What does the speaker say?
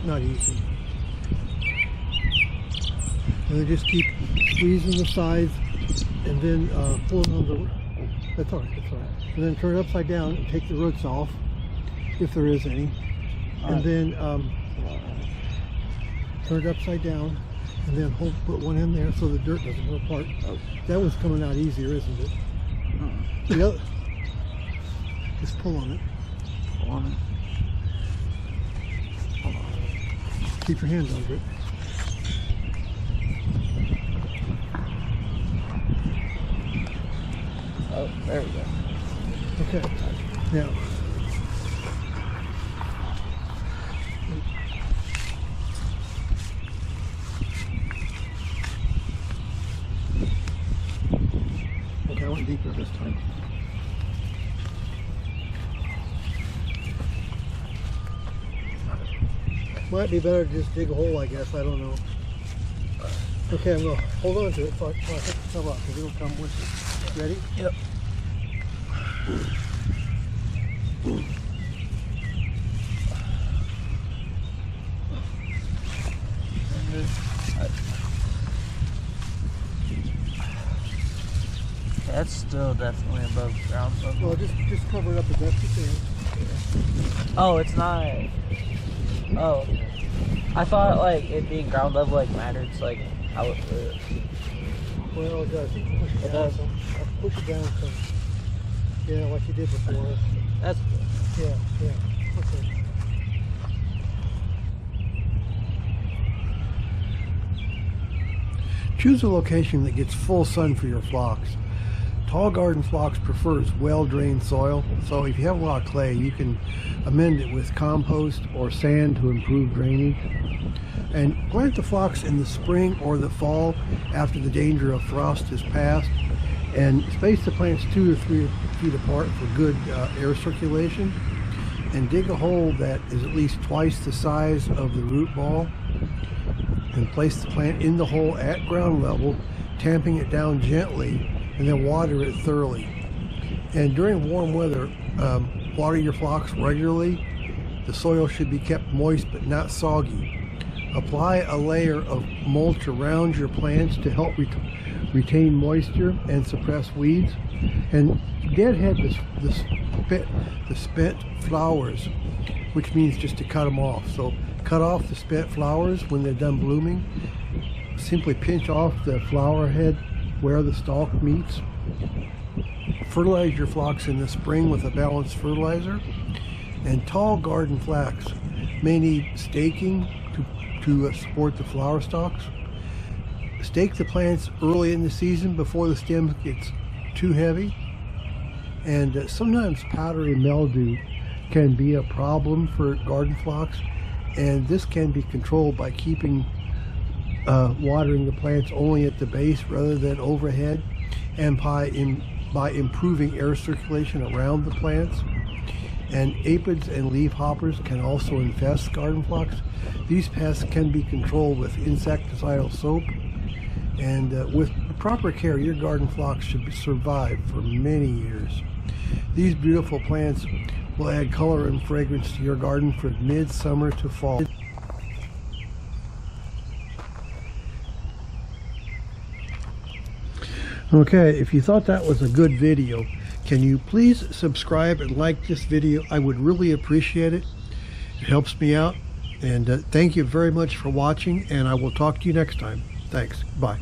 not easy. And then just keep squeezing the sides, and then pulling on the. That's all right. That's all right. And then turn it upside down and take the roots off, if there is any. And then turn it upside down, and then put one in there so the dirt doesn't go apart. Oh. That one's coming out easier, isn't it? The other, just pull on it. Pull on it. Hold on. Keep your hands under it. Oh, there we go. Okay. Now. Okay, I went deeper this time. Might be better to just dig a hole, I guess. I don't know. Okay, I'm going to hold on to it so I pick the stuff up, because it'll come with it. Ready? Yep. That's still definitely above ground level. Well, just cover it up as best you can. Oh, it's not. Oh, I thought like it being ground level like mattered, like how it. Well, it does. Push it down. Push it down some. Yeah, like you did before. That's good. Yeah. Okay. Choose a location that gets full sun for your phlox. Tall Garden Phlox prefers well-drained soil, so if you have a lot of clay, you can amend it with compost or sand to improve drainage. And plant the phlox in the spring or the fall after the danger of frost has passed, and space the plants 2 to 3 feet apart for good air circulation, and dig a hole that is at least twice the size of the root ball, and place the plant in the hole at ground level, tamping it down gently, and then water it thoroughly. And during warm weather, water your phlox regularly. The soil should be kept moist but not soggy. Apply a layer of mulch around your plants to help retain moisture and suppress weeds. And deadhead the spent flowers, which means just to cut them off. So cut off the spent flowers when they're done blooming. Simply pinch off the flower head where the stalk meets. Fertilize your phlox in the spring with a balanced fertilizer. And Tall Garden Phlox may need staking to support the flower stalks. Stake the plants early in the season before the stem gets too heavy. And sometimes powdery mildew can be a problem for garden phlox, and this can be controlled by keeping watering the plants only at the base rather than overhead, and by improving air circulation around the plants. And aphids and leaf hoppers can also infest garden phlox. These pests can be controlled with insecticidal soap, and with proper care, your garden phlox should survive for many years. These beautiful plants will add color and fragrance to your garden from midsummer to fall. Okay, if you thought that was a good video, can you please subscribe and like this video? I would really appreciate it. It helps me out. And thank you very much for watching, and I will talk to you next time. Thanks. Bye.